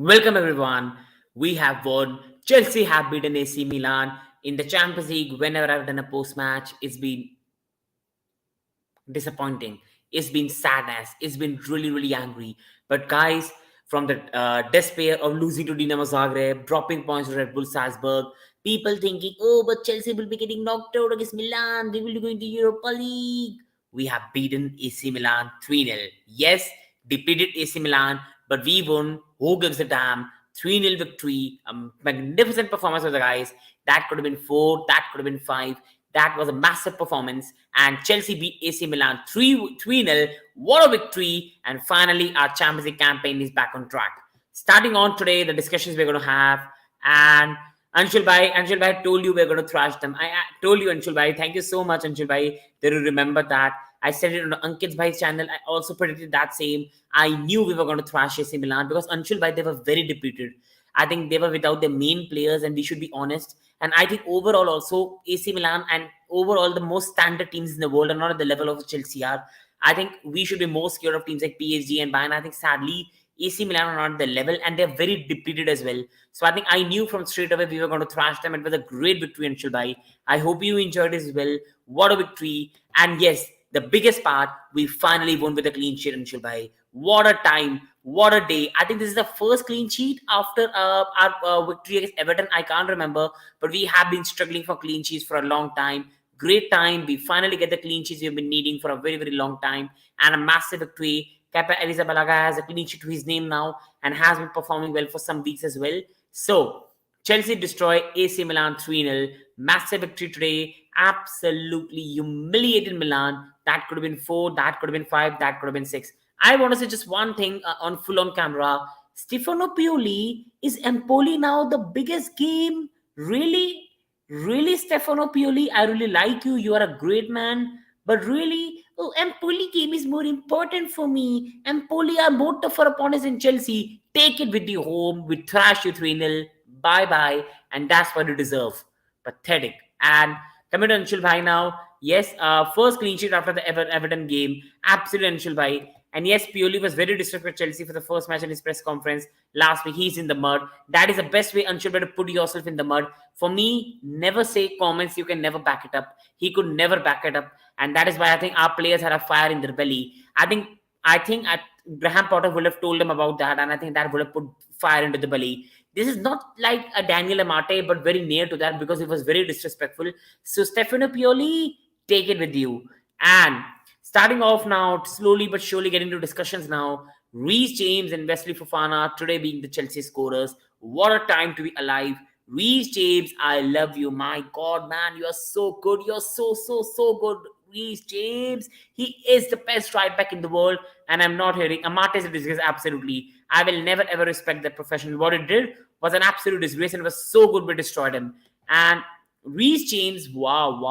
Welcome everyone. We have won. Chelsea have beaten AC Milan in the Champions League. Whenever I've done a post match, it's been disappointing. It's been sadness. It's been really angry. But guys, from the despair of losing to Dinamo Zagreb, dropping points to Red Bull Salzburg, people thinking, oh, but Chelsea will be getting knocked out against Milan. They will be going to Europa League. We have beaten AC Milan 3-0. Yes, defeated AC Milan, but we won. Who gives a damn? 3-0 victory. A magnificent performance of the guys. That could have been 4. That could have been 5. That was a massive performance. And Chelsea beat AC Milan 3-0. What a victory. And finally, our Champions League campaign is back on track. Starting on today, the discussions we're going to have. And Anshul Bhai told you we're going to thrash them. I told you, Anshul Bhai. Thank you so much, Anshul Bhai. That you remember that. I said it on Ankit Bhai's channel. I also predicted that same. I knew we were going to thrash AC Milan because Anshul Bhai, they were very depleted. I think they were without their main players, and we should be honest. And I think overall also AC Milan and overall the most standard teams in the world are not at the level of Chelsea are. I think we should be more scared of teams like PSG and Bayern. I think sadly AC Milan are not at the level and they're very depleted as well. So I think I knew from straight away we were going to thrash them. It was a great victory in Shulbai. I hope you enjoyed as well. What a victory. And yes, the biggest part, we finally won with a clean sheet in Shulbai. What a time. What a day. I think this is the first clean sheet after our victory against Everton. I can't remember, but we have been struggling for clean sheets for a long time. Great time. We finally get the clean sheets we've been needing for a very long time. And a massive victory. Kepa Arrizabalaga has a clean sheet to his name now and has been performing well for some weeks as well. So, Chelsea destroy AC Milan 3-0. Massive victory today. Absolutely humiliated Milan. That could have been 4, that could have been 5, that could have been 6. I want to say just one thing on full-on camera. Stefano Pioli, is Empoli now the biggest game? Really? Really, Stefano Pioli? I really like you. You are a great man. But really, Empoli game is more important for me. Empoli are more tougher opponents in Chelsea. Take it with you home. We thrash you 3-0. Bye-bye. And that's what you deserve. Pathetic. And coming to Anshul Bhai now. Yes, first clean sheet after the Everton game. Absolute Anshul Bhai. And yes, Pioli was very disrespectful with Chelsea for the first match in his press conference last week. He's in the mud. That is the best way, Anshul, to put yourself in the mud. For me, never say comments you can never back it up. He could never back it up. And that is why I think our players had a fire in their belly. I think Graham Potter would have told them about that. And I think that would have put fire into the belly. This is not like a Daniel Amate, but very near to that because it was very disrespectful. So, Stefano Pioli, take it with you. And starting off now, slowly but surely getting into discussions now. Reece James and Wesley Fofana today being the Chelsea scorers. What a time to be alive. Reece James, I love you. My God, man, you are so good. You're so good. Reece James, he is the best right back in the world. And I'm not hearing Amate is a disgrace. Absolutely. I will never ever respect that profession. What it did was an absolute disgrace and it was so good we destroyed him. And Reece James, wow.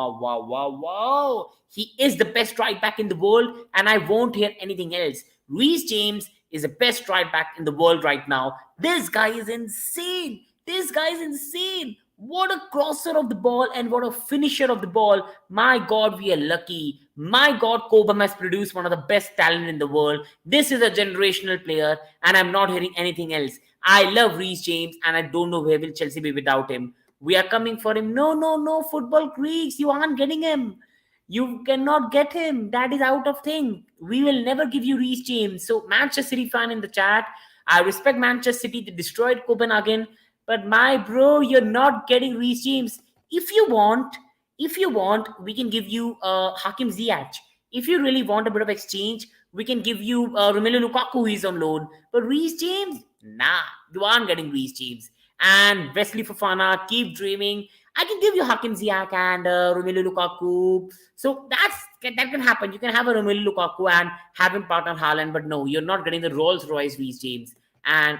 He is the best right back in the world, and I won't hear anything else. Reece James is the best right back in the world right now. This guy is insane. What a crosser of the ball and what a finisher of the ball. My God, we are lucky. My God, Cobham has produced one of the best talent in the world. This is a generational player, and I'm not hearing anything else. I love Reece James, and I don't know where will Chelsea be without him. We are coming for him. No, football Greeks. You aren't getting him. You cannot get him. That is out of thing. We will never give you Reece James. So, Manchester City fan in the chat, I respect Manchester City. They destroyed Copenhagen. But my bro, you're not getting Reece James. If you want, we can give you Hakim Ziyech. If you really want a bit of exchange, we can give you Romelu Lukaku, who is on loan. But Reece James, nah, you aren't getting Reece James. And Wesley Fofana, keep dreaming. I can give you Hakim Ziyech and Romelu Lukaku. So that can happen. You can have a Romelu Lukaku and have him partner Haaland, but no, you're not getting the Rolls Royce Reece James. And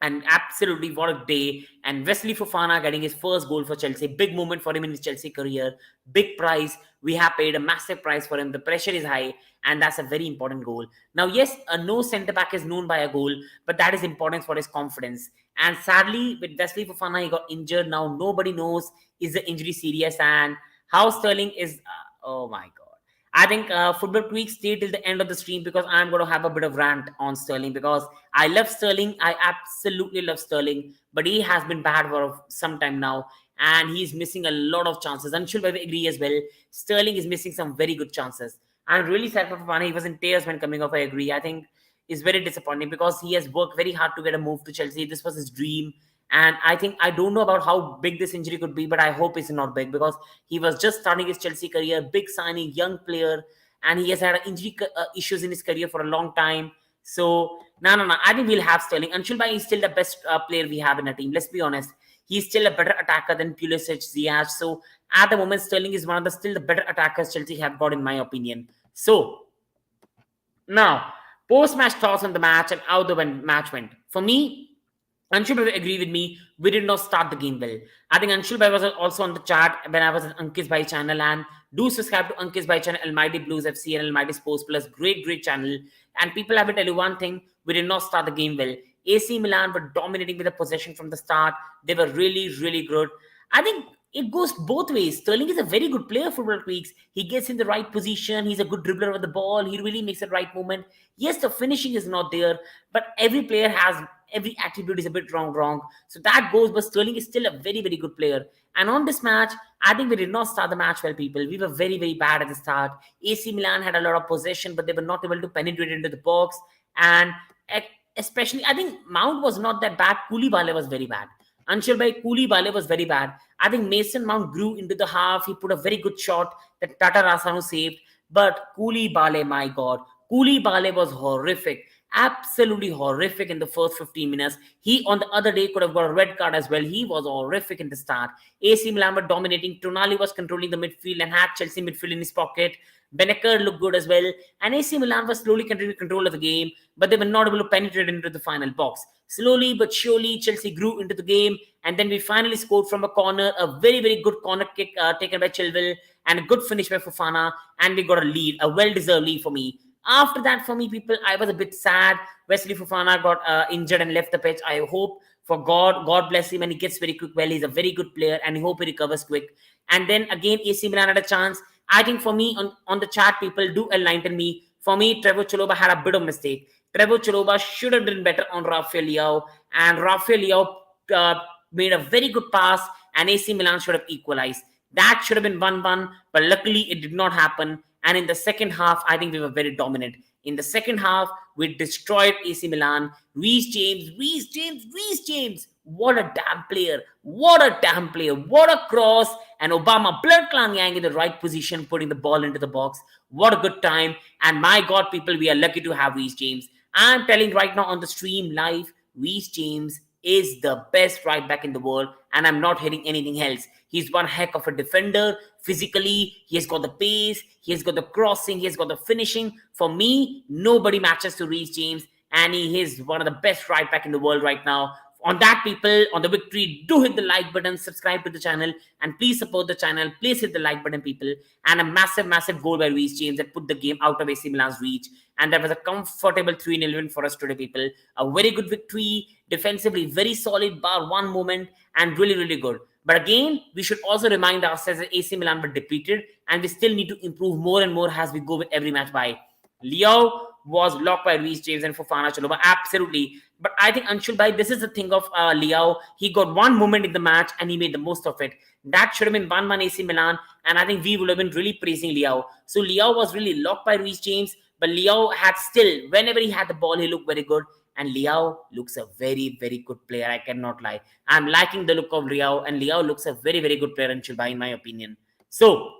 absolutely, what a day. And Wesley Fofana getting his first goal for Chelsea. Big moment for him in his Chelsea career. Big price. We have paid a massive price for him. The pressure is high. And that's a very important goal. Now, yes, no centre-back is known by a goal. But that is important for his confidence. And sadly, with Wesley Fofana, he got injured. Now, nobody knows is the injury serious. And how Sterling is... oh, my God. I think Football Creek stay till the end of the stream because I'm going to have a bit of rant on Sterling because I love Sterling. I absolutely love Sterling, but he has been bad for some time now and he's missing a lot of chances. I'm sure I agree as well. Sterling is missing some very good chances. I'm really sad for Fofana. He was in tears when coming off. I agree. I think it's very disappointing because he has worked very hard to get a move to Chelsea. This was his dream. And I think I don't know about how big this injury could be, but I hope it's not big because he was just starting his Chelsea career, big signing, young player, and he has had injury issues in his career for a long time. So, no. I think we'll have Sterling. Anshul Bhai is still the best player we have in the team. Let's be honest. He's still a better attacker than Pulisic, Ziyech. So, at the moment, Sterling is one of the still the better attackers Chelsea have got, in my opinion. So, now, post-match thoughts on the match and how the match went. For me, Anshul Bhai agree with me. We did not start the game well. I think Anshul Bhai was also on the chat when I was at Ankit Bhai channel. And do subscribe to Ankit Bhai channel, Almighty Blues FC and Almighty Sports Plus. Great channel. And people have to tell you one thing. We did not start the game well. AC Milan were dominating with the possession from the start. They were really good. I think it goes both ways. Sterling is a very good player for Football Creeks. He gets in the right position. He's a good dribbler of the ball. He really makes the right moment. Yes, the finishing is not there, but every player has every attribute is a bit wrong. So that goes, but Sterling is still a very good player. And on this match, I think we did not start the match well, people. We were very bad at the start. AC Milan had a lot of possession, but they were not able to penetrate into the box. And especially, I think Mount was not that bad. Koulibaly was very bad. Anshul Bhai, Koulibaly was very bad. I think Mason Mount grew into the half. He put a very good shot that Tata Rasano saved. But Koulibaly, my God, Koulibaly was horrific. Absolutely horrific in the first 15 minutes. He, on the other day, could have got a red card as well. He was horrific in the start. AC Milan were dominating. Tonali was controlling the midfield and had Chelsea midfield in his pocket. Benacer looked good as well. And AC Milan was slowly continuing control of the game, but they were not able to penetrate into the final box. Slowly but surely, Chelsea grew into the game. And then we finally scored from a corner. A very good corner kick taken by Chilwell. And a good finish by Fofana. And we got a lead. A well-deserved lead for me. After that, for me, people, I was a bit sad. Wesley Fofana got injured and left the pitch. I hope for God bless him, and he gets very quick well. He's a very good player, and I hope he recovers quick. And then again, AC Milan had a chance. I think for me, on the chat, people do enlighten me. For me, Trevor Chalobah had a bit of mistake. Trevor Chalobah should have done better on Rafael Leao, and Rafael Leao made a very good pass, and AC Milan should have equalized. That should have been 1-1, but luckily it did not happen. And in the second half, I think we were very dominant. In the second half, we destroyed AC Milan. Reece James. What a damn player. What a cross. And Aubameyang in the right position, putting the ball into the box. What a good time. And my God, people, we are lucky to have Reece James. I'm telling right now on the stream live, Reece James is the best right back in the world. And I'm not hearing anything else. He's one heck of a defender. Physically, he has got the pace, he has got the crossing, he has got the finishing. For me, nobody matches to Reece James, and he is one of the best right back in the world right now. On that, people, on the victory, do hit the like button, subscribe to the channel, and please support the channel. Please hit the like button, people. And a massive goal by Reece James that put the game out of AC Milan's reach. And that was a comfortable 3-0 win for us today, people. A very good victory, defensively very solid, bar one moment, and really good. But again, we should also remind ourselves that AC Milan were depleted, and we still need to improve more and more as we go with every match by. Leao was blocked by Reece James and Fofana Chalobah, absolutely. But I think Anshul Bhai, this is the thing of Leao. He got one moment in the match and he made the most of it. That should have been 1-1 AC Milan, and I think we would have been really praising Leao. So Leao was really locked by Reece James, but Leao had still, whenever he had the ball, he looked very good. And Leao looks a very good player. I cannot lie. I'm liking the look of Leao, and Leao looks a very good player, Anshul Bhai, in my opinion. So,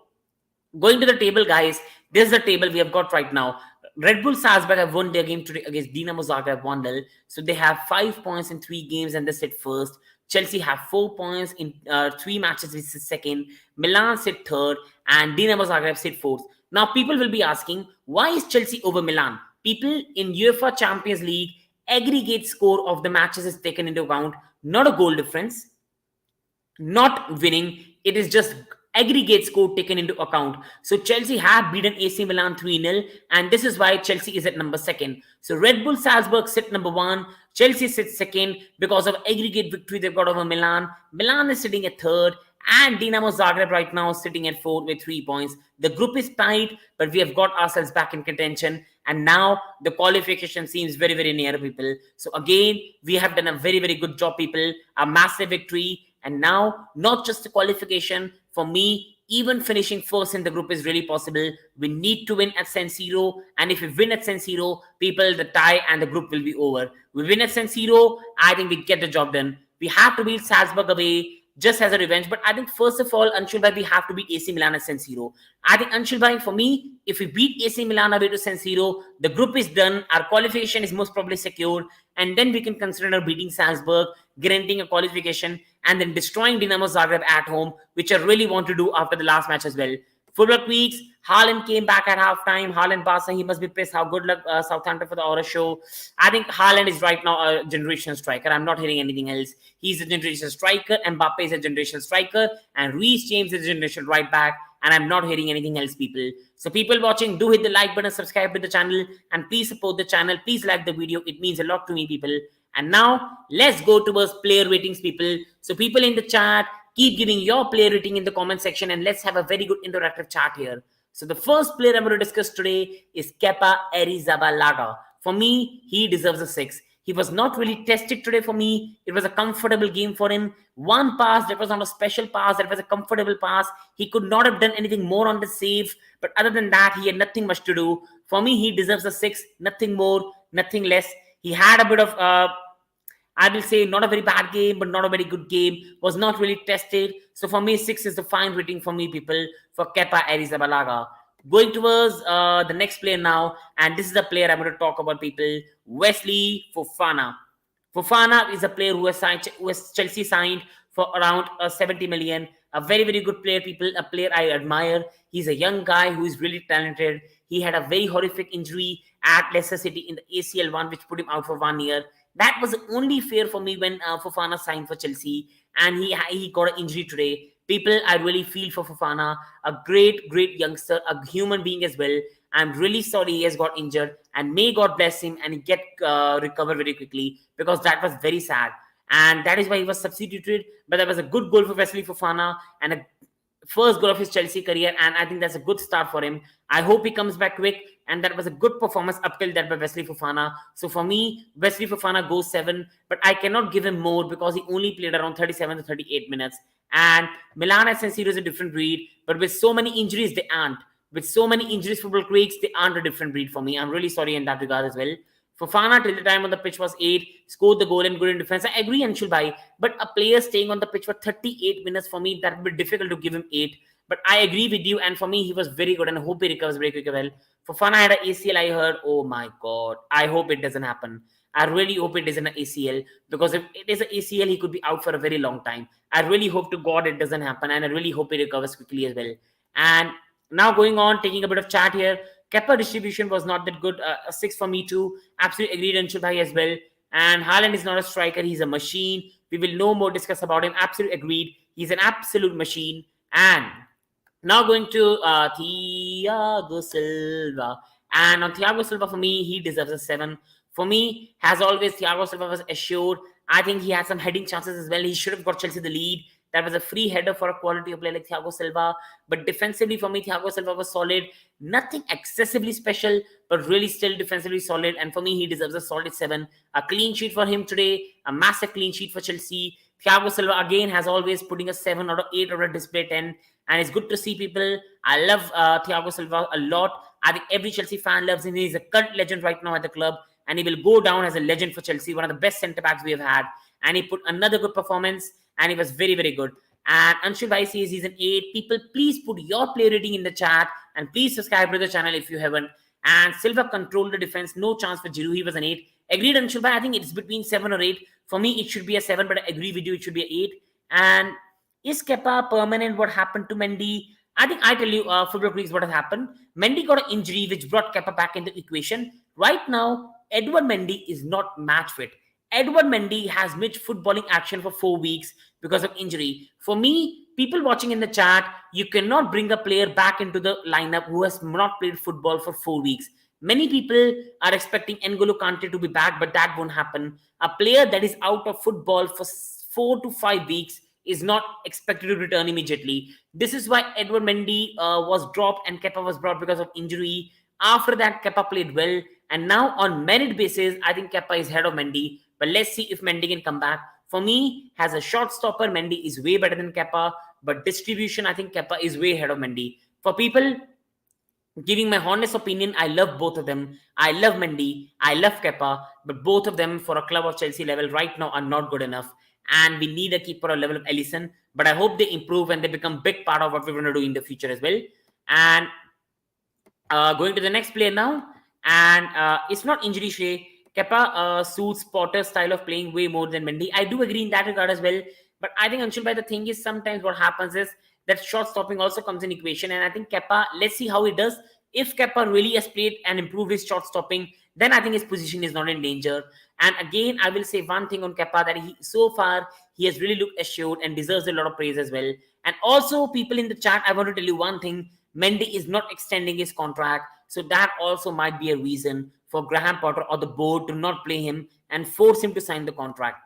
going to the table, guys, this is the table we have got right now. Red Bull Salzburg have won their game today against Dinamo Zagreb 1-0. So they have 5 points in 3 games and they sit first. Chelsea have 4 points in 3 matches, which is second. Milan sit third, and Dinamo Zagreb sit fourth. Now, people will be asking, why is Chelsea over Milan? People, in UEFA Champions League, aggregate score of the matches is taken into account, not a goal difference, not winning. It is just aggregate score taken into account. So Chelsea have beaten AC Milan 3-0, and this is why Chelsea is at number 2. So Red Bull Salzburg sit number 1, Chelsea sits 2nd because of aggregate victory they've got over Milan. Milan is sitting at 3rd, And Dinamo Zagreb right now sitting at 4th with 3 points. The group is tight, but we have got ourselves back in contention. And now the qualification seems very, very near, people. So again, we have done a very, very good job, people. A massive victory. And now, not just the qualification, for me, even finishing first in the group is really possible. We need to win at San Siro. And if we win at San Siro, people, the tie and the group will be over. We win at San Siro, I think we get the job done. We have to beat Salzburg away just as a revenge. But I think first of all, Anshul bhai, we have to beat AC Milan at San Siro. I think Anshul bhai, for me, if we beat AC Milan away to San Siro, the group is done. Our qualification is most probably secured. And then we can consider beating Salzburg, guaranteeing a qualification, and then destroying Dinamo Zagreb at home, which I really want to do after the last match as well. Football Tweaks, Haaland came back at halftime. Haaland Barca, he must be pissed. How good luck Southampton for the Aura show. I think Haaland is right now a generational striker. I'm not hearing anything else. He's a generational striker. Mbappe is a generational striker. And Reece James is a generational right back. And I'm not hearing anything else, people. So people watching, do hit the like button, subscribe to the channel, and please support the channel. Please like the video. It means a lot to me, people. And now, let's go towards player ratings, people. So people in the chat, keep giving your player rating in the comment section, and let's have a very good interactive chat here. So the first player I'm going to discuss today is Kepa Arrizabalaga. For me, he deserves a 6. He was not really tested today for me. It was a comfortable game for him. One pass, that was not a special pass. That was a comfortable pass. He could not have done anything more on the save. But other than that, he had nothing much to do. For me, he deserves a 6. Nothing more, nothing less. He had a bit of, I will say, not a very bad game, but not a very good game. Was not really tested. So for me, 6 is the fine rating for me, people, for Kepa Arrizabalaga. Going towards the next player now, and this is the player I'm going to talk about, people. Wesley Fofana. Fofana is a player who has Chelsea signed for around 70 million. A very, very good player, people. A player I admire. He's a young guy who is really talented. He had a very horrific injury at Leicester City in the ACL one, which put him out for 1 year. That was only fair for me when Fofana signed for Chelsea, and he got an injury today. People, I really feel for Fofana, a great, great youngster, a human being as well. I'm really sorry he has got injured, and may God bless him and he get recover very quickly, because that was very sad. And that is why he was substituted. But that was a good goal for Wesley Fofana and a first goal of his Chelsea career, and I think that's a good start for him. I hope he comes back quick, and that was a good performance up till that by Wesley Fofana. So for me, Wesley Fofana goes 7, but I cannot give him more because he only played around 37 to 38 minutes. And Milan and San Siro is a different breed, but with so many injuries, they aren't. With so many injuries, football creeks, they aren't a different breed for me. I'm really sorry in that regard as well. Fofana till the time on the pitch was 8, scored the goal and good in defense. I agree, Anshul bhai, but a player staying on the pitch for 38 minutes, for me, that would be difficult to give him 8. But I agree with you, and for me, he was very good, and I hope he recovers very quickly. Well, Fofana had an ACL, I heard. Oh my God. I hope it doesn't happen. I really hope it isn't an ACL, because if it is an ACL, he could be out for a very long time. I really hope to God it doesn't happen, and I really hope he recovers quickly as well. And now going on, taking a bit of chat here. Kepa distribution was not that good. A 6 for me too. Absolutely agreed, Anshul bhai as well. And Haaland is not a striker. He's a machine. We will no more discuss about him. Absolutely agreed. He's an absolute machine. And now going to Thiago Silva. And on Thiago Silva, for me, he deserves a 7. For me, as always, Thiago Silva was assured. I think he had some heading chances as well. He should have got Chelsea the lead. That was a free header for a quality of player like Thiago Silva. But defensively, for me, Thiago Silva was solid. Nothing excessively special, but really still defensively solid. And for me, he deserves a solid 7. A clean sheet for him today. A massive clean sheet for Chelsea. Thiago Silva, again, has always putting a 7 out of 8 out of display 10. And it's good to see, people. I love Thiago Silva a lot. I think every Chelsea fan loves him. He's a cult legend right now at the club. And he will go down as a legend for Chelsea. One of the best centre-backs we have had. And he put another good performance. And he was very, very good. And Anshul bhai says he's an 8. People, please put your play rating in the chat. And please subscribe to the channel if you haven't. And Silva controlled the defense. No chance for Giroud. He was an 8. Agreed, Anshul bhai. I think it's between 7 or 8. For me, it should be a 7. But I agree with you. It should be an 8. And is Kepa permanent? What happened to Mendy? I think I tell you, Football Creeks, what has happened. Mendy got an injury which brought Kepa back in the equation. Right now, Edward Mendy is not match fit. Edward Mendy has missed footballing action for 4 weeks because of injury. For me, people watching in the chat, you cannot bring a player back into the lineup who has not played football for 4 weeks. Many people are expecting N'Golo Kante to be back, but that won't happen. A player that is out of football for 4 to 5 weeks is not expected to return immediately. This is why Edward Mendy was dropped and Kepa was brought because of injury. After that, Kepa played well, and now on merit basis, I think Kepa is ahead of Mendy. But let's see if Mendy can come back. For me, as a shot stopper, Mendy is way better than Kepa. But distribution, I think Kepa is way ahead of Mendy. For people giving my honest opinion, I love both of them. I love Mendy, I love Kepa, but both of them for a club of Chelsea level right now are not good enough. And we need a keeper a level of Ellison. But I hope they improve and they become big part of what we're going to do in the future as well. And going to the next player now, and it's not injury Shay. Kepa suits Potter's style of playing way more than Mendy. I do agree in that regard as well. But I think Anshul Bhai, the thing is sometimes what happens is that shot stopping also comes in equation. And I think Kepa, let's see how he does. If Kepa really has played and improved his shot stopping, then I think his position is not in danger. And again, I will say one thing on Kepa, that so far he has really looked assured and deserves a lot of praise as well. And also, people in the chat, I want to tell you one thing. Mendy is not extending his contract. So that also might be a reason for Graham Potter or the board to not play him and force him to sign the contract.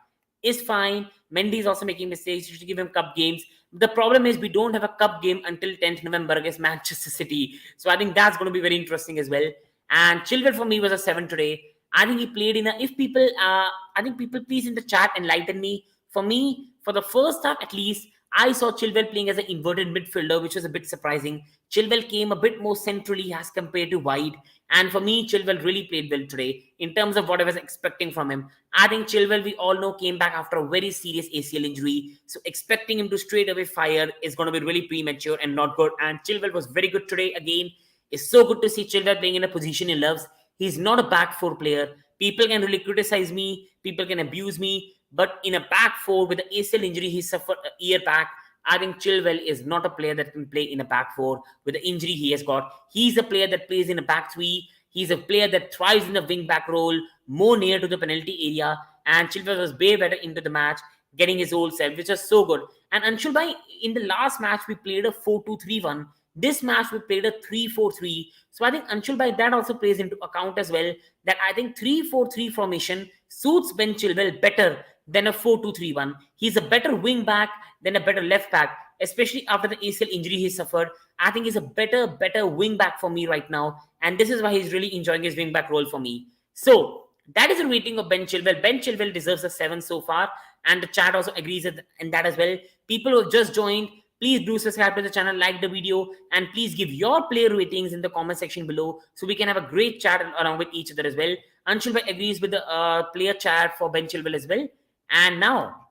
Is fine. Mendy is also making mistakes. You should give him cup games. The problem is we don't have a cup game until 10th November against Manchester City. So I think that's going to be very interesting as well. And Chilwell for me was a 7 today. I think he played in a, if people, I think people please in the chat enlighten me. For me, for the first half at least, I saw Chilwell playing as an inverted midfielder, which was a bit surprising. Chilwell came a bit more centrally as compared to wide. And for me, Chilwell really played well today in terms of what I was expecting from him. I think Chilwell, we all know, came back after a very serious ACL injury. So expecting him to straight away fire is going to be really premature and not good. And Chilwell was very good today. Again, it's so good to see Chilwell playing in a position he loves. He's not a back four player. People can really criticize me. People can abuse me. But in a back four with the ACL injury he suffered a year back, I think Chilwell is not a player that can play in a back four with the injury he has got. He's a player that plays in a back three. He's a player that thrives in a wing back role, more near to the penalty area. And Chilwell was way better into the match, getting his old self, which was so good. And Anshul Bhai, in the last match, we played a 4-2-3-1. This match, we played a 3-4-3. So I think Anshul Bhai, that also plays into account as well, that I think 3-4-3 formation suits Ben Chilwell better than a 4-2-3-1. He's a better wing back than a better left back, especially after the ACL injury he suffered. I think he's a better wing back for me right now. And this is why he's really enjoying his wing back role for me. So that is a rating of Ben Chilwell. Ben Chilwell deserves a 7 so far. And the chat also agrees in that as well. People who have just joined, please do subscribe to the channel, like the video, and please give your player ratings in the comment section below so we can have a great chat around with each other as well. Anshul Bhai agrees with the player chat for Ben Chilwell as well. And now,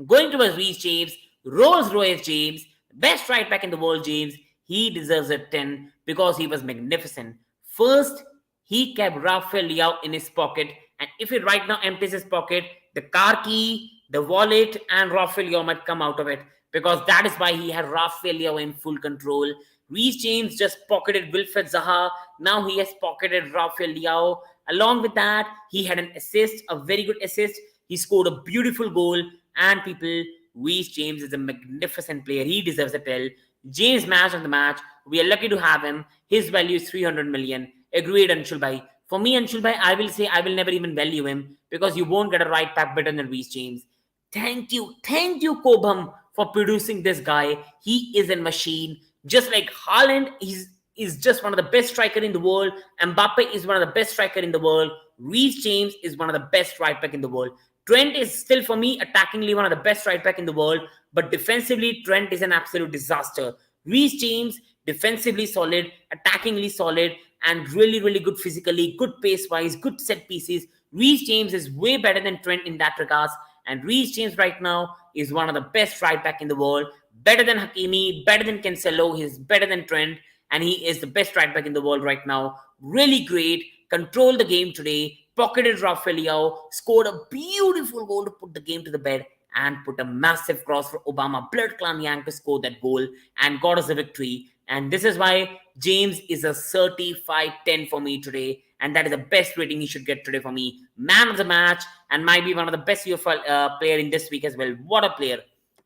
going towards Reece James, Rolls Royce James, best right back in the world James, he deserves a 10 because he was magnificent. First, he kept Rafael Leao in his pocket, and if he right now empties his pocket, the car key, the wallet, and Rafael Leao might come out of it, because that is why he had Rafael Leao in full control. Reece James just pocketed Wilfred Zaha. Now he has pocketed Rafael Leao. Along with that, he had an assist, a very good assist. He scored a beautiful goal, and people, Reece James is a magnificent player. He deserves a tell. James match of the match. We are lucky to have him. His value is 300 million. Agreed, Anshul Bhai. For me, Anshul Bhai, I will say I will never even value him because you won't get a right back better than Reece James. Thank you, Cobham, for producing this guy. He is a machine. Just like Haaland, is just one of the best striker in the world. Mbappe is one of the best striker in the world. Reece James is one of the best right back in the world. Trent is still, for me, attackingly one of the best right back in the world, but defensively, Trent is an absolute disaster. Reece James, defensively solid, attackingly solid, and really, really good physically, good pace-wise, good set pieces. Reece James is way better than Trent in that regards, and Reece James right now is one of the best right back in the world, better than Hakimi, better than Cancelo, he's better than Trent, and he is the best right back in the world right now. Really great, controlled the game today, pocketed Rafael Leao, scored a beautiful goal to put the game to the bed, and put a massive cross for Aubameyang to score that goal and got us a victory. And this is why James is a 35-10 for me today, and that is the best rating he should get today for me. Man of the match, and might be one of the best UEFA player in this week as well. What a player.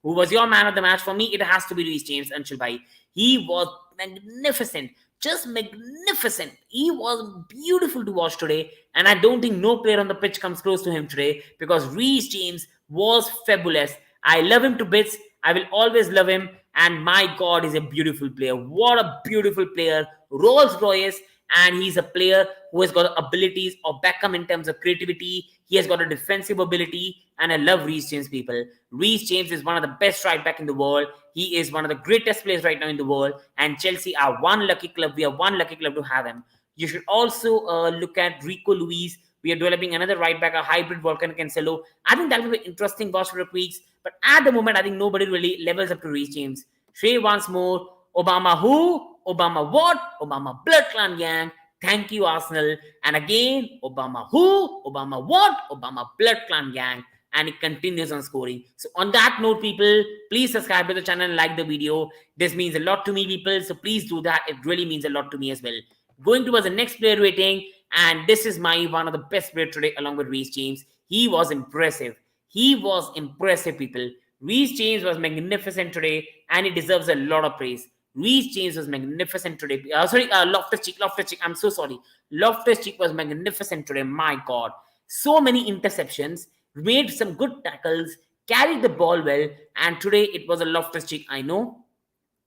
Who was your man of the match? For me, it has to be Reece James, Anshul Bhai. He was magnificent. Just magnificent. He was beautiful to watch today, and I don't think no player on the pitch comes close to him today because Reece James was fabulous. I love him to bits. I will always love him. And my God, he's a beautiful player. What a beautiful player. Rolls Royce. And he's a player who has got abilities of Beckham in terms of creativity. He has got a defensive ability. And I love Reece James, people. Reece James is one of the best right back in the world. He is one of the greatest players right now in the world. And Chelsea are one lucky club. We are one lucky club to have him. You should also look at Rico Luis. We are developing another right back, a hybrid Volkan Cancelo. I think that will be interesting watch for the weeks. But at the moment, I think nobody really levels up to Reece James. Shay once more. Obama who? Obama what? Obama blood clan gang. Thank you, Arsenal. And again, Obama who? Obama what? Obama blood clan gang. And it continues on scoring. So on that note, people, please subscribe to the channel and like the video. This means a lot to me, people. So please do that. It really means a lot to me as well. Going towards the next player rating. And this is my one of the best players today along with Reece James. He was impressive. He was impressive, people. Reece James was magnificent today and he deserves a lot of praise. Reece James was magnificent today. Loftus-Cheek. I'm so sorry. Loftus-Cheek was magnificent today. My God. So many interceptions. Made some good tackles. Carried the ball well. And today it was a Loftus-Cheek. I know.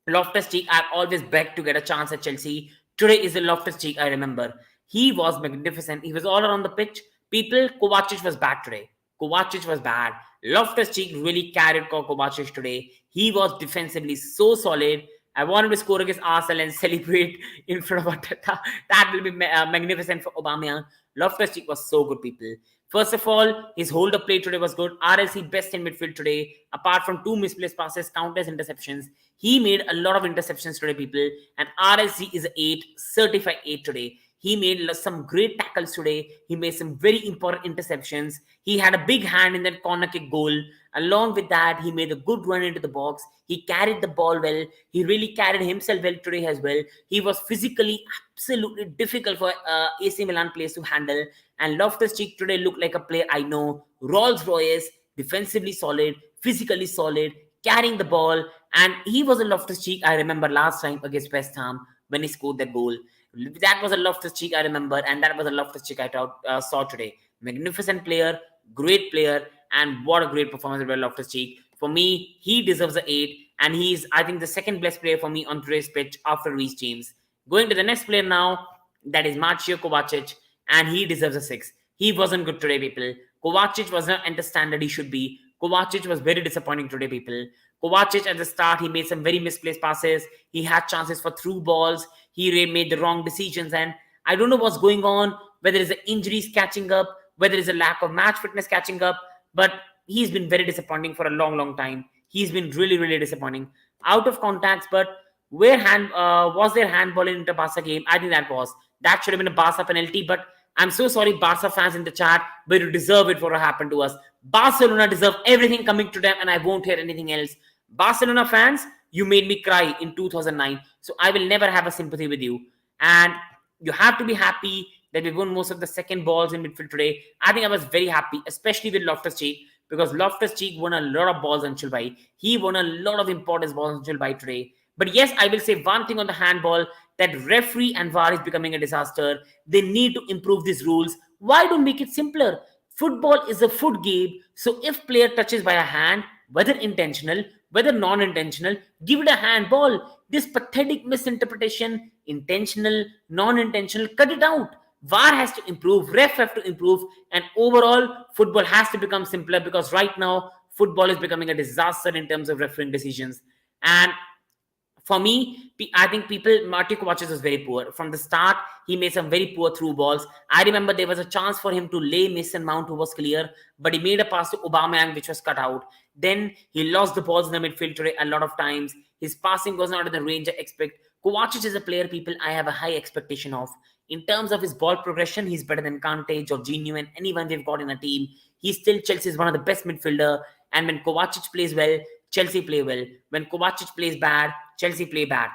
Loftus-Cheek, I've always begged to get a chance at Chelsea. Today is a Loftus-Cheek, I remember. He was magnificent. He was all around the pitch. People, Kovacic was bad today. Kovacic was bad. Loftus-Cheek really carried Kovacic today. He was defensively so solid. I wanted to score against Arsenal and celebrate in front of Arteta. That will be magnificent for Aubameyang. Loftus-Cheek was so good, people. First of all, his hold-up play today was good. RLC best in midfield today. Apart from 2 misplaced passes, countless interceptions. He made a lot of interceptions today, people. And RLC is 8, certified 8 today. He made some great tackles today. He made some very important interceptions. He had a big hand in that corner kick goal. Along with that, he made a good run into the box. He carried the ball well. He really carried himself well today as well. He was physically absolutely difficult for AC Milan players to handle. And Loftus-Cheek today looked like a player I know. Rolls Royce, defensively solid, physically solid, carrying the ball. And he was a Loftus-Cheek I remember last time against West Ham when he scored that goal. That was a Loftus-Cheek I remember, and that was a Loftus-Cheek I saw today. Magnificent player, great player, and what a great performance by Loftus-Cheek. For me, he deserves an 8, and he's, I think, the second best player for me on today's pitch after Reece James. Going to the next player now, that is Mateo Kovacic, and he deserves a 6. He wasn't good today, people. Kovacic was not at the standard he should be. Kovacic was very disappointing today, people. Kovacic at the start, he made some very misplaced passes. He had chances for through balls. He made the wrong decisions. And I don't know what's going on, whether it's the injuries catching up, whether it's a lack of match fitness catching up. But he's been very disappointing for a long, long time. He's been really, really disappointing. Out of contacts, but was there handball in the Barca game? I think that was. That should have been a Barca penalty. But I'm so sorry, Barca fans in the chat, but you deserve it for what happened to us. Barcelona deserve everything coming to them, and I won't hear anything else. Barcelona fans, you made me cry in 2009, so I will never have a sympathy with you. And you have to be happy that we won most of the second balls in midfield today. I think I was very happy, especially with Loftus-Cheek, because Loftus-Cheek won a lot of balls on Chilwell. He won a lot of important balls on Chilwell today. But yes, I will say one thing on the handball, that referee and VAR is becoming a disaster. They need to improve these rules. Why don't make it simpler? Football is a foot game, so if player touches by a hand, whether intentional, whether non-intentional, give it a handball. This pathetic misinterpretation, intentional, non-intentional, cut it out. VAR has to improve, ref have to improve, and overall, football has to become simpler, because right now, football is becoming a disaster in terms of refereeing decisions. And for me, I think Mateo Kovacic was very poor. From the start, he made some very poor through balls. I remember there was a chance for him to lay Mason Mount, who was clear, but he made a pass to Aubameyang, which was cut out. Then he lost the balls in the midfield today a lot of times. His passing was not in the range I expect. Kovacic is a player, people, I have a high expectation of. In terms of his ball progression, he's better than Kante, Jorginho, and anyone they've got in a team. He's still Chelsea's one of the best midfielder. And when Kovacic plays well, Chelsea play well. When Kovacic plays bad, Chelsea play bad.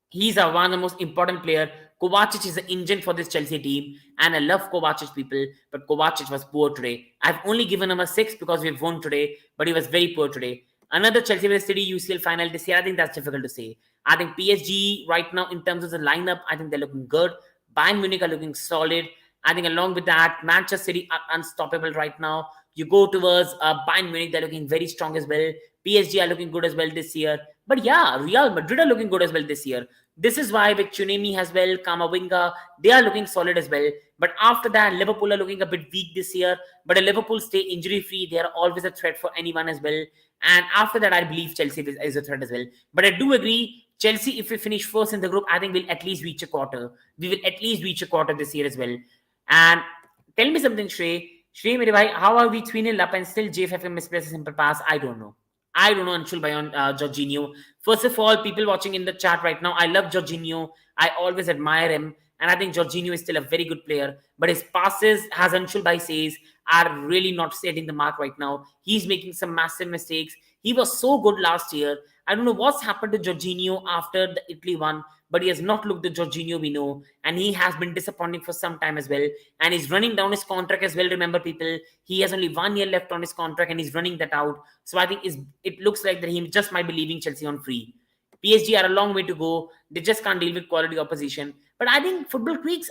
He's one of the most important player. Kovacic is the engine for this Chelsea team. And I love Kovacic, people. But Kovacic was poor today. I've only given him a 6 because we've won today. But he was very poor today. Another Chelsea vs City UCL final this year. I think that's difficult to say. I think PSG right now, in terms of the lineup, I think they're looking good. Bayern Munich are looking solid. I think along with that, Manchester City are unstoppable right now. You go towards Bayern Munich, they're looking very strong as well. PSG are looking good as well this year. But yeah, Real Madrid are looking good as well this year. This is why with Tsunami as well, Kamavinga, they are looking solid as well. But after that, Liverpool are looking a bit weak this year. But if Liverpool stay injury free, they are always a threat for anyone as well. And after that, I believe Chelsea is a threat as well. But I do agree, Chelsea, if we finish first in the group, I think we'll at least reach a quarter. We will at least reach a quarter this year as well. And tell me something, Shrey. Shrey, mere bhai, how are we 3-0 up and still JFF misplaces a simple pass? I don't know. I don't know, Anshul Bhai, on Jorginho. First of all, people watching in the chat right now, I love Jorginho. I always admire him. And I think Jorginho is still a very good player. But his passes, as Anshul Bhai says, are really not setting the mark right now. He's making some massive mistakes. He was so good last year. I don't know what's happened to Jorginho after the Italy one, but he has not looked the Jorginho we know. And he has been disappointing for some time as well. And he's running down his contract as well. Remember, people, he has only 1 year left on his contract and he's running that out. So I think it looks like that he just might be leaving Chelsea on free. PSG are a long way to go. They just can't deal with quality opposition. But I think football freaks,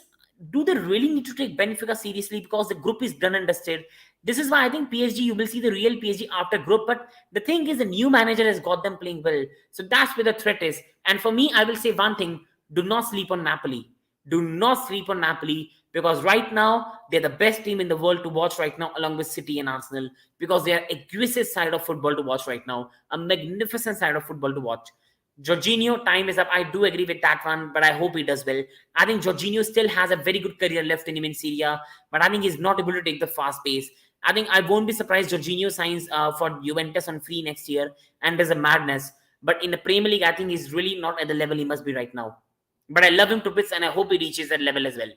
do they really need to take Benfica seriously because the group is done and dusted? This is why I think PSG, you will see the real PSG after group. But the thing is, the new manager has got them playing well. So that's where the threat is. And for me, I will say one thing. Do not sleep on Napoli. Do not sleep on Napoli because right now, they're the best team in the world to watch right now along with City and Arsenal because they are aggressive side of football to watch right now. A magnificent side of football to watch. Jorginho, time is up. I do agree with that one, but I hope he does well. I think Jorginho still has a very good career left in him in Syria, but I think he's not able to take the fast pace. I think I won't be surprised Jorginho signs for Juventus on free next year, and there's a madness. But in the Premier League, I think he's really not at the level he must be right now. But I love him to bits, and I hope he reaches that level as well.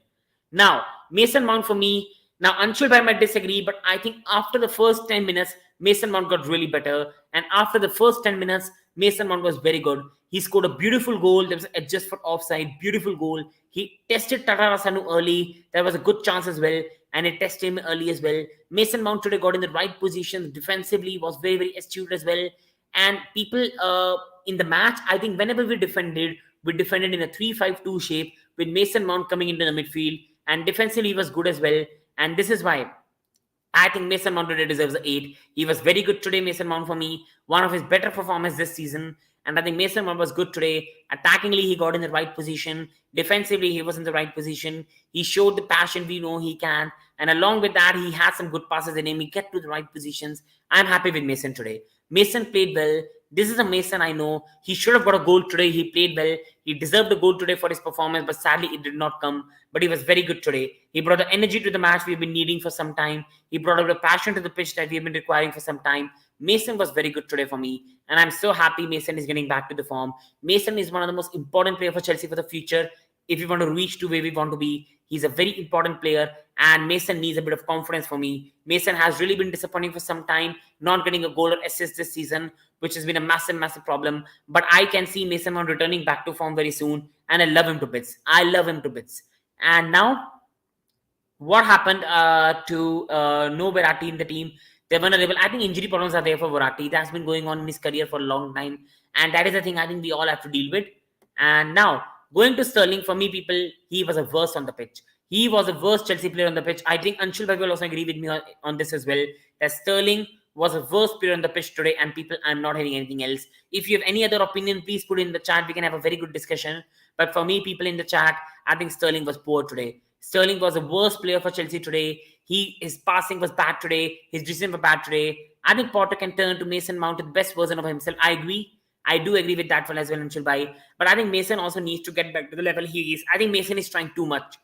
Now, Mason Mount for me. Now, Anshul Bhai might disagree, but I think after the first 10 minutes, Mason Mount got really better. And after the first 10 minutes, Mason Mount was very good. He scored a beautiful goal. There was a just for offside. Beautiful goal. He tested Tatarasanu early. There was a good chance as well. And it tested him early as well. Mason Mount today got in the right position. Defensively was very, very astute as well. And people in the match, I think whenever we defended in a 3-5-2 shape with Mason Mount coming into the midfield. And defensively he was good as well. And this is why I think Mason Mount today deserves an 8. He was very good today, Mason Mount, for me. One of his better performances this season. And I think Mason Mount was good today. Attackingly, he got in the right position. Defensively, he was in the right position. He showed the passion we know he can. And along with that, he had some good passes in him. He get to the right positions. I'm happy with Mason today. Mason played well. This is a Mason I know. He should have got a goal today. He played well. He deserved a goal today for his performance, but sadly it did not come. But he was very good today. He brought the energy to the match we've been needing for some time. He brought out the passion to the pitch that we've been requiring for some time. Mason was very good today for me. And I'm so happy Mason is getting back to the form. Mason is one of the most important players for Chelsea for the future. If we want to reach to where we want to be, he's a very important player. And Mason needs a bit of confidence for me. Mason has really been disappointing for some time, not getting a goal or assist this season, which has been a massive, massive problem. But I can see Mason Mount returning back to form very soon. And I love him to bits. I love him to bits. And now, what happened to no Verratti in the team? They're vulnerable. I think injury problems are there for Verratti. That's been going on in his career for a long time. And that is the thing I think we all have to deal with. And now, going to Sterling, for me, people, he was a worst on the pitch. He was the worst Chelsea player on the pitch. I think Anshul Bhai will also agree with me on this as well. That Sterling was the worst player on the pitch today. And people, I'm not hearing anything else. If you have any other opinion, please put it in the chat. We can have a very good discussion. But for me, people in the chat, I think Sterling was poor today. Sterling was the worst player for Chelsea today. His passing was bad today. His decision was bad today. I think Potter can turn to Mason Mount to the best version of himself. I agree. I do agree with that one as well, Anshul Bhai. But I think Mason also needs to get back to the level he is. I think Mason is trying too much.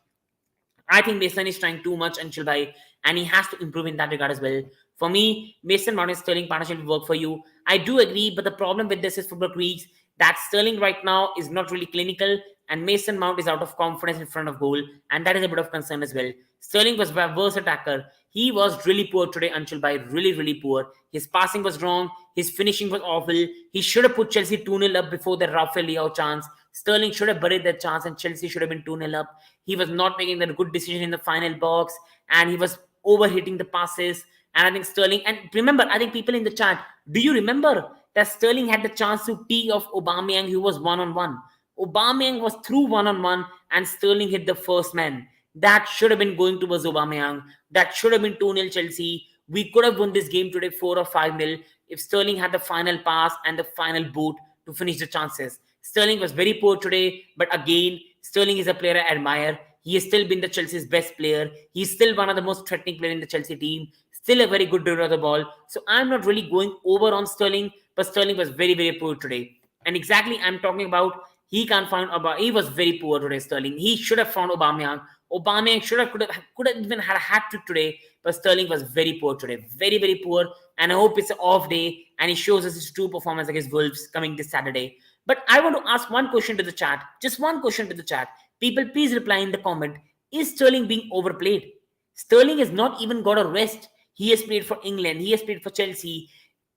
Anshul Bhai. And he has to improve in that regard as well. For me, Mason Mount and Sterling partnership will work for you. I do agree. But the problem with this is football creeks that Sterling right now is not really clinical. And Mason Mount is out of confidence in front of goal. And that is a bit of concern as well. Sterling was a worse attacker. He was really poor today, Anshul Bhai. Really, really poor. His passing was wrong. His finishing was awful. He should have put Chelsea 2-0 up before the Rafael Leao chance. Sterling should have buried that chance and Chelsea should have been 2-0 up. He was not making that good decision in the final box. And he was overhitting the passes. And I think Sterling... And remember, I think people in the chat, do you remember that Sterling had the chance to tee off Aubameyang who was one-on-one? Aubameyang was through one-on-one and Sterling hit the first man. That should have been going towards Aubameyang. That should have been 2-0 Chelsea. We could have won this game today 4 or 5-0. if Sterling had the final pass and the final boot to finish the chances. Sterling was very poor today, but again, Sterling is a player I admire. He has still been the Chelsea's best player. He's still one of the most threatening players in the Chelsea team. Still a very good dribbler of the ball. So I'm not really going over on Sterling, but Sterling was very, very poor today. And exactly, I'm talking about he can't find he was very poor today, Sterling. He should have found Aubameyang. Aubameyang could have even had a hat trick today, but Sterling was very poor today. Very, very poor. And I hope it's an off day and he shows us his true performance against Wolves coming this Saturday. But I want to ask one question to the chat. Just one question to the chat. People, please reply in the comment. Is Sterling being overplayed? Sterling has not even got a rest. He has played for England. He has played for Chelsea.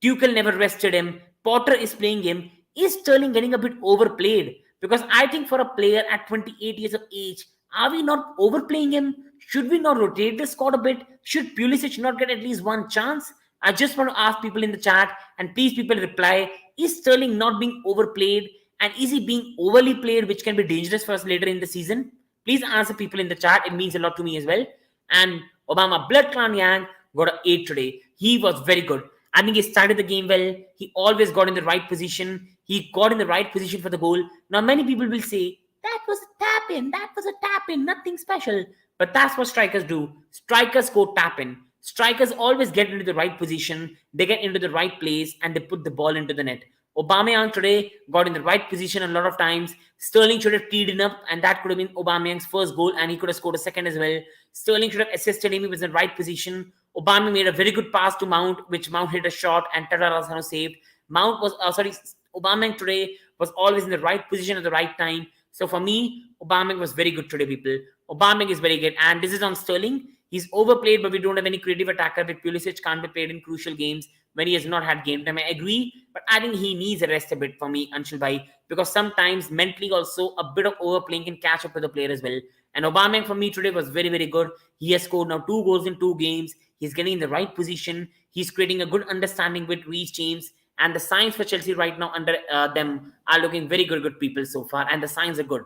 Tuchel never rested him. Potter is playing him. Is Sterling getting a bit overplayed? Because I think for a player at 28 years of age, are we not overplaying him? Should we not rotate the squad a bit? Should Pulisic not get at least one chance? I just want to ask people in the chat, and please people reply. Is Sterling not being overplayed? And is he being overly played, which can be dangerous for us later in the season? Please answer people in the chat. It means a lot to me as well. And Obama Blood Clan Yang got an 8 today. He was very good. I think he started the game well. He always got in the right position. He got in the right position for the goal. Now, many people will say, that was a tap-in. That was a tap-in. Nothing special. But that's what strikers do. Strikers go tap-in. Strikers always get into the right position. They get into the right place and they put the ball into the net. Aubameyang today got in the right position a lot of times. Sterling should have teed him up, and that could have been Aubameyang's first goal, and he could have scored a second as well. Sterling should have assisted him. He was in the right position. Aubameyang made a very good pass to Mount, which Mount hit a shot, and Tatarasano saved. Aubameyang today was always in the right position at the right time. So for me, Aubameyang was very good today, people. Aubameyang is very good, and this is on Sterling. He's overplayed, but we don't have any creative attacker. With Pulisic can't be played in crucial games when he has not had game time. I agree, but I think he needs a rest a bit for me, Anshul Bhai, because sometimes mentally also a bit of overplaying can catch up to the player as well. And Aubameyang for me today was very, very good. He has scored now 2 goals in 2 games. He's getting in the right position. He's creating a good understanding with Reece James. And the signs for Chelsea right now under them are looking very good people so far. And the signs are good.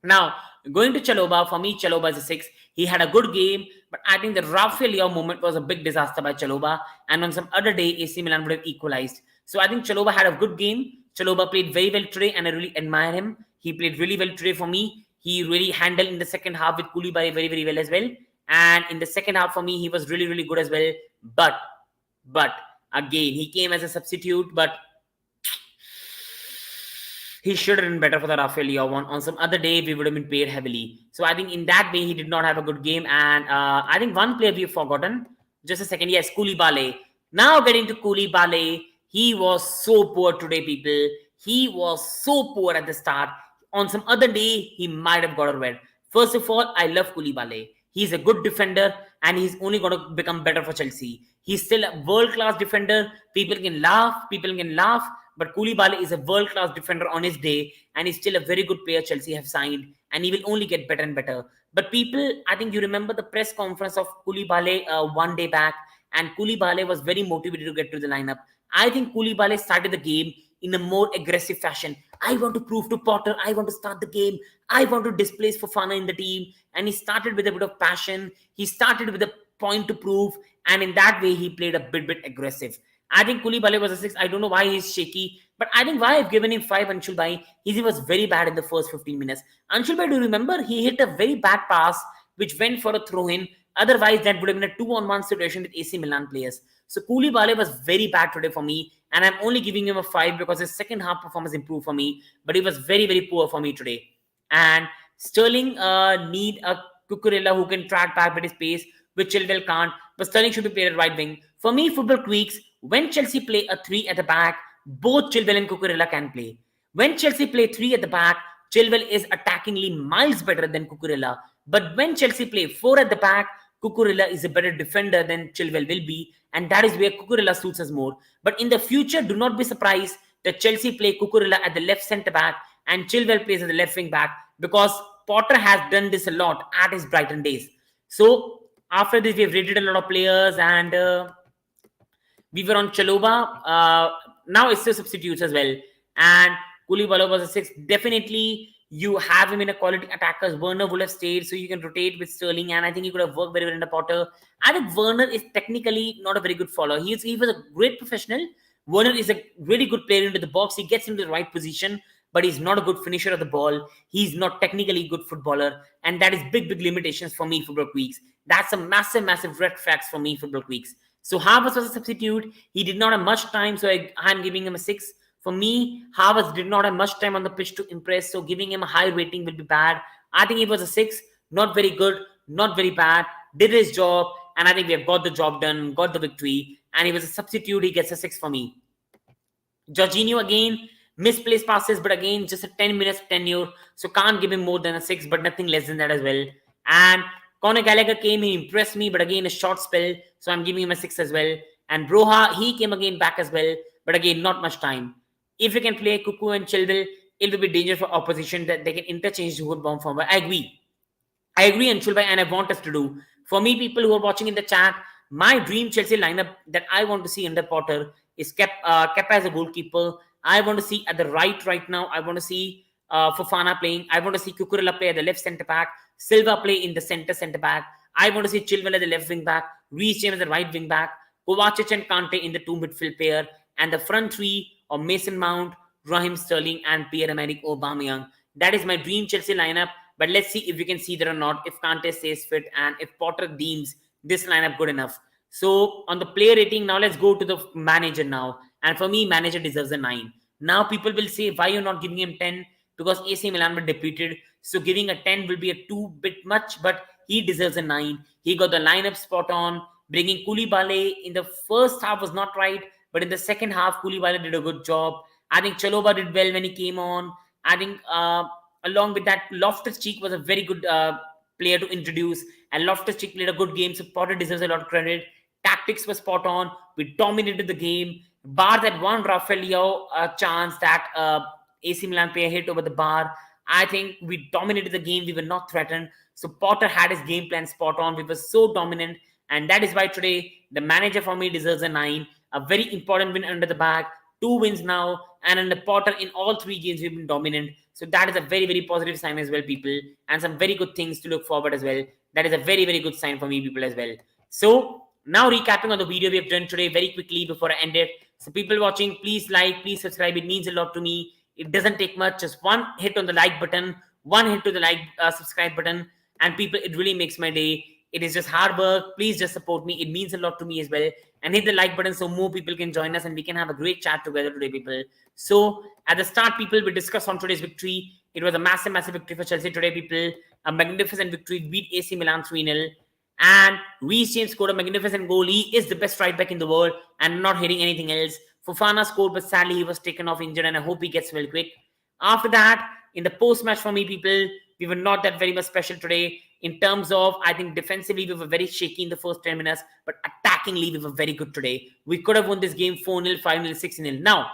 Now, going to Chalobah, for me, Chalobah is a 6. He had a good game, but I think the Rafael Leao moment was a big disaster by Chalobah. And on some other day, AC Milan would have equalized. So I think Chalobah had a good game. Chalobah played very well today, and I really admire him. He played really well today for me. He really handled in the second half with Koulibaly very, very well as well. And in the second half for me, he was really, really good as well. But again, he came as a substitute, but he should have been better for the Rafael Leao one. On some other day, we would have been paid heavily. So I think in that way, he did not have a good game. And I think one player we've forgotten. Just a second. Yes, Koulibaly. Now getting to Koulibaly. He was so poor today, people. He was so poor at the start. On some other day, he might have got a red. First of all, I love Koulibaly. He's a good defender, and he's only going to become better for Chelsea. He's still a world-class defender. People can laugh. But Koulibaly is a world-class defender on his day, and he's still a very good player Chelsea have signed, and he will only get better and better. But people, I think you remember the press conference of Koulibaly one day back, and Koulibaly was very motivated to get to the lineup. I think Koulibaly started the game in a more aggressive fashion. I want to prove to Potter, I want to start the game. I want to displace Fofana in the team. And he started with a bit of passion. He started with a point to prove, and in that way, he played a bit aggressive. I think Koulibaly was a 6. I don't know why he's shaky, but I think why I've given him 5, Anshul Bhai, he was very bad in the first 15 minutes. Anshul Bhai, do you remember? He hit a very bad pass, which went for a throw-in. Otherwise, that would have been a 2-on-1 situation with AC Milan players. So Koulibaly was very bad today for me, and I'm only giving him a 5 because his second half performance improved for me, but he was very poor for me today. And Sterling need a Cucurella who can track back with his pace, which Chilwell can't, but Sterling should be played at right wing. For me, football tweaks, when Chelsea play a 3 at the back, both Chilwell and Cucurella can play. When Chelsea play 3 at the back, Chilwell is attackingly miles better than Cucurella. But when Chelsea play 4 at the back, Cucurella is a better defender than Chilwell will be, and that is where Cucurella suits us more. But in the future, do not be surprised that Chelsea play Cucurella at the left centre back and Chilwell plays at the left wing back, because Potter has done this a lot at his Brighton days. So after this, we've rated a lot of players, and we were on Chalobah. Now it's still substitutes as well. And Koulibaly was a 6. Definitely, You have him in a quality attackers. Werner would have stayed, so you can rotate with Sterling, and I think he could have worked very well under Potter. I think Werner is technically not a very good follower. He was a great professional. Werner is a really good player into the box. He gets into the right position, but he's not a good finisher of the ball. He's not technically a good footballer, and that is big limitations for me for Brook Weeks. That's a massive red flags for me for Brook Weeks. So Havertz was a substitute. He did not have much time, so I'm giving him a 6. For me, Havertz did not have much time on the pitch to impress, so giving him a high rating will be bad. I think he was a 6, not very good, not very bad, did his job, and I think we have got the job done, got the victory, and he was a substitute. He gets a 6 for me. Jorginho again, misplaced passes, but again, just a 10 minutes tenure, so can't give him more than a 6, but nothing less than that as well. And Conor Gallagher came, he impressed me, but again, a short spell, so I'm giving him a 6 as well. And Broha, he came again back as well, but again, not much time. If you can play Cuckoo and Chilwell, it will be dangerous for opposition that they can interchange the good bomb forward. I agree, and Chilwell, and I want us to do. For me, people who are watching in the chat, my dream Chelsea lineup that I want to see under Potter is Kepa as a goalkeeper. I want to see at the right now. I want to see Fofana playing. I want to see Cucurella play at the left centre back. Silva play in the centre back. I want to see Chilwell at the left wing back. Reece James as the right wing back. Kovacic and Kante in the 2 midfield pair. And the front three of Mason Mount, Raheem Sterling, and Pierre-Emerick Aubameyang. That is my dream Chelsea lineup. But let's see if we can see that or not, if Kante stays fit and if Potter deems this lineup good enough. So on the player rating, now let's go to the manager now. And for me, manager deserves a 9. Now people will say, why you're not giving him 10? Because AC Milan were deputed. So giving a 10 will be a 2 bit much, but he deserves a 9. He got the lineup spot on. Bringing Koulibaly in the first half was not right, but in the second half, Koulibaly did a good job. I think Chalobah did well when he came on. I think along with that, Loftus-Cheek was a very good player to introduce, and Loftus-Cheek played a good game, so Potter deserves a lot of credit. Tactics were spot on. We dominated the game. Bar that one Rafael chance that AC Milan player hit over the bar. I think we dominated the game. We were not threatened. So Potter had his game plan spot on. We were so dominant. And that is why today the manager for me deserves a 9. A very important win under the bag. 2 wins now. And under Potter in all 3 games we've been dominant. So that is a very positive sign as well, people. And some very good things to look forward as well. That is a very good sign for me, people, as well. So now recapping on the video we have done today very quickly before I end it. So people watching, please like, please subscribe. It means a lot to me. It doesn't take much. Just one hit on the like button. One hit to the subscribe button. And people, it really makes my day. It is just hard work. Please just support me. It means a lot to me as well. And hit the like button so more people can join us and we can have a great chat together today, people. So at the start, people, we discussed on today's victory. It was a massive victory for Chelsea today, people. A magnificent victory. Beat AC Milan 3-0. And Reece James scored a magnificent goal. He is the best right back in the world and not hitting anything else. Fofana scored, but sadly he was taken off injured, and I hope he gets well quick. After that, in the post-match for me, people, we were not that very much special today. In terms of, I think defensively, we were very shaky in the first 10 minutes, but attackingly, we were very good today. We could have won this game 4-0, 5-0, 6-0. Now,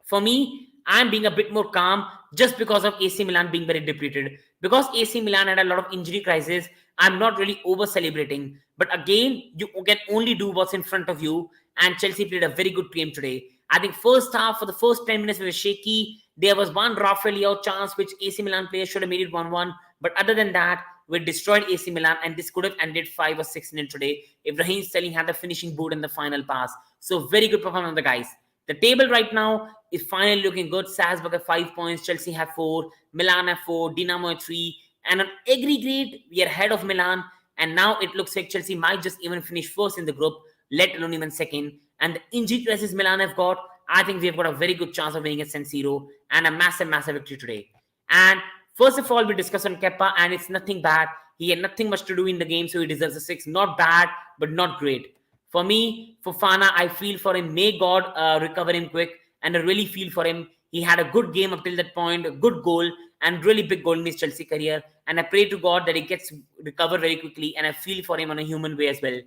for me, I'm being a bit more calm just because of AC Milan being very depleted. Because AC Milan had a lot of injury crisis, I'm not really over-celebrating. But again, you can only do what's in front of you, and Chelsea played a very good game today. I think first half, for the first 10 minutes, we were shaky. There was one Rafael chance which AC Milan players should have made it 1-1. But other than that, we destroyed AC Milan, and this could have ended 5 or 6-0 today if Raheem Sterling had the finishing boot in the final pass. So very good performance of the guys. The table right now is finally looking good. Salzburg at 5 points, Chelsea have 4, Milan have 4, Dinamo at 3. And on aggregate, we are ahead of Milan. And now it looks like Chelsea might just even finish first in the group, let alone even second. And the injury crisis Milan have got, I think we have got a very good chance of winning at San Siro and a massive victory today. And first of all, we discussed on Kepa, and it's nothing bad. He had nothing much to do in the game, so he deserves a 6. Not bad, but not great. For me, Fofana, I feel for him. May God recover him quick, and I really feel for him. He had a good game up till that point, a good goal, and really big goal in his Chelsea career. And I pray to God that he gets recovered very quickly, and I feel for him on a human way as well.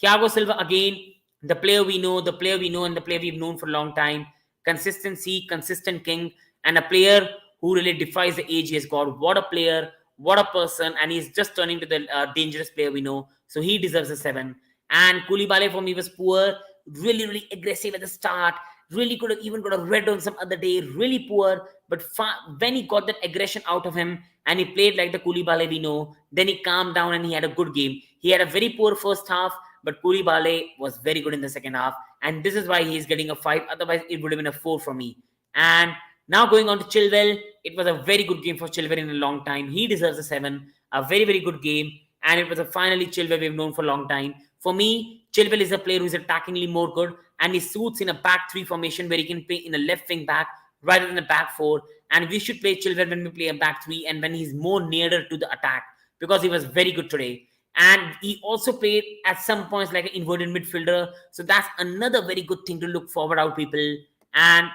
Thiago Silva, again, the player we know, and the player we've known for a long time. Consistency, consistent king, and a player who really defies the age he has got. What a player, what a person, and he's just turning to the dangerous player we know. So he deserves a 7. And Koulibaly for me was poor, really aggressive at the start, Really could have even got a red on some other day. Really poor. But when he got that aggression out of him and he played like the Koulibaly we know, then he calmed down and he had a good game. He had a very poor first half, but Koulibaly was very good in the second half. And this is why he's getting a 5. Otherwise, it would have been a 4 from me. And now going on to Chilwell, it was a very good game for Chilwell in a long time. He deserves a 7. A very, very good game. And it was a finally Chilwell we've known for a long time. For me, Chilwell is a player who's attackingly more good, and he suits in a back 3 formation where he can play in a left wing back rather than a back 4. And we should play Chilwell when we play a back 3 and when he's more nearer to the attack, because he was very good today. And he also played at some points like an inverted midfielder. So that's another very good thing to look forward out, people. And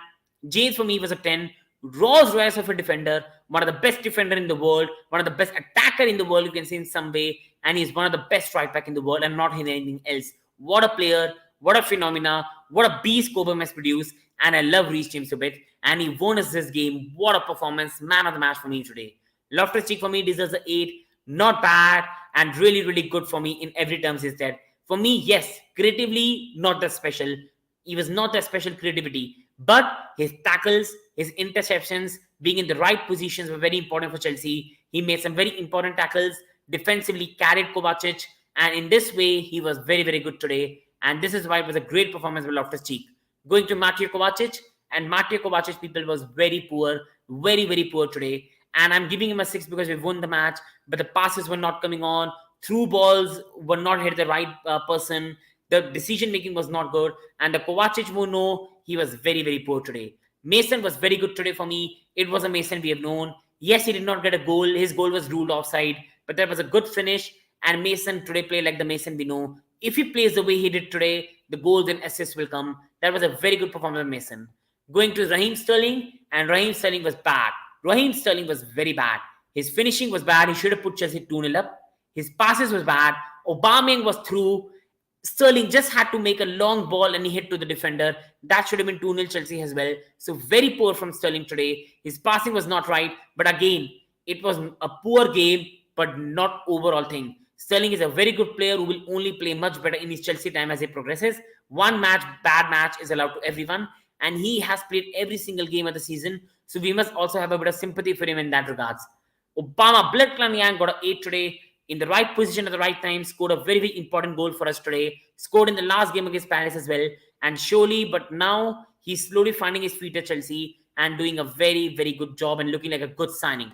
James for me was a 10. Rolls Royce of a defender, one of the best defender in the world, one of the best attacker in the world, you can say in some way, and he's one of the best right back in the world and not anything else. What a player, what a phenomena, what a beast Cobham has produced, and I love Reece James a bit, and he won us this game. What a performance, man of the match for me today. Loftus-Cheek for me deserves an 8, not bad, and really, really good for me in every terms he said. For me, yes, creatively, not that special. He was not that special creativity. But his tackles, his interceptions, being in the right positions were very important for Chelsea. He made some very important tackles, defensively carried Kovacic, and in this way, he was very, very good today. And this is why it was a great performance by Loftus-Cheek. Going to Mateo Kovacic, and Mateo Kovacic, people, was very poor, very, very poor today. And I'm giving him a 6 because we won the match, but the passes were not coming on. Through balls were not hit the right person. The decision making was not good. And the Kovacic we know, he was very, very poor today. Mason was very good today for me. It was a Mason we have known. Yes, he did not get a goal. His goal was ruled offside, but that was a good finish. And Mason today played like the Mason we know. If he plays the way he did today, the goals and assists will come. That was a very good performance of Mason. Going to Raheem Sterling, and Raheem Sterling was bad. Raheem Sterling was very bad. His finishing was bad. He should have put Chelsea 2-0 up. His passes was bad. Aubameyang was through. Sterling just had to make a long ball and he hit to the defender. That should have been 2-0 Chelsea as well. So very poor from Sterling today. His passing was not right. But again, it was a poor game, but not overall thing. Sterling is a very good player who will only play much better in his Chelsea time as he progresses. One match, bad match is allowed to everyone. And he has played every single game of the season. So we must also have a bit of sympathy for him in that regards. Aubameyang got an 8 today. In the right position at the right time, scored a very, very important goal for us today. Scored in the last game against Paris as well. And surely, but now he's slowly finding his feet at Chelsea and doing a very, very good job and looking like a good signing.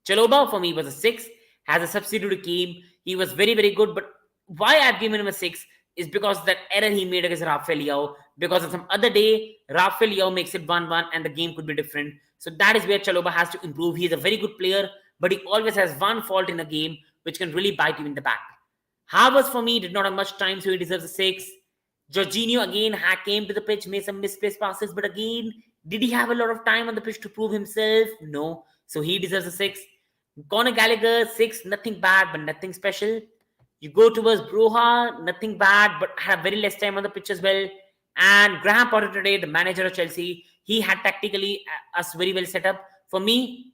Chalobah for me was a 6. Has a substitute game. He was very, very good. But why I've given him a 6 is because that error he made against Rafael Leao. Because on some other day, Rafael Leao makes it 1-1 and the game could be different. So that is where Chalobah has to improve. He is a very good player, but he always has one fault in a game which can really bite him in the back. Havertz for me did not have much time, so he deserves a 6. Jorginho again came to the pitch, made some misplaced passes, but again, did he have a lot of time on the pitch to prove himself? No. So he deserves a 6. Conor Gallagher, 6, nothing bad, but nothing special. You go towards Broha, nothing bad, but had very less time on the pitch as well. And Graham Potter today, the manager of Chelsea, he had tactically us very well set up. For me,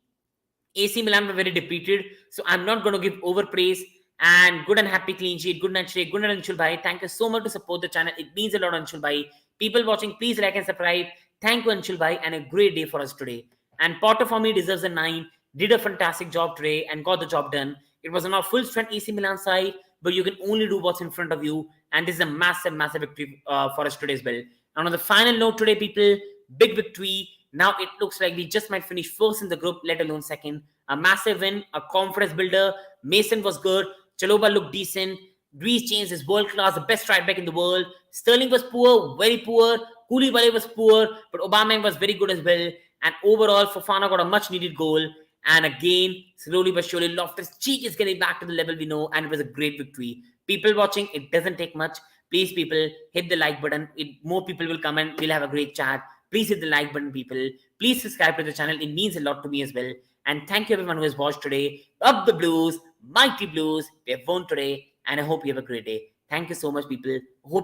AC Milan were very depleted, so I'm not going to give over praise. And good and happy clean sheet. Good night, Shrey. Good night, Anshul Bhai. Thank you so much to support the channel. It means a lot, Anshul Bhai. People watching, please like and subscribe. Thank you, Anshul Bhai, and a great day for us today. And Potter for me deserves a 9. Did a fantastic job today and got the job done. It was on our full strength AC Milan side, but you can only do what's in front of you. And this is a massive, massive victory for us today as well. And on the final note today, people, big victory. Now it looks like we just might finish first in the group, let alone second. A massive win, a confidence builder. Mason was good. Chalobah looked decent. Reece James is world class, the best right back in the world. Sterling was poor, very poor. Koulibaly was poor, but Aubameyang was very good as well. And overall, Fofana got a much needed goal. And again, slowly but surely, Loftus-Cheek is getting back to the level we know, and it was a great victory. People watching, it doesn't take much. Please, people, hit the like button. More people will come and we'll have a great chat. Please hit the like button, people. Please subscribe to the channel. It means a lot to me as well. And thank you everyone who has watched today. Up the Blues, mighty Blues. We have won today, and I hope you have a great day. Thank you so much, people. Hope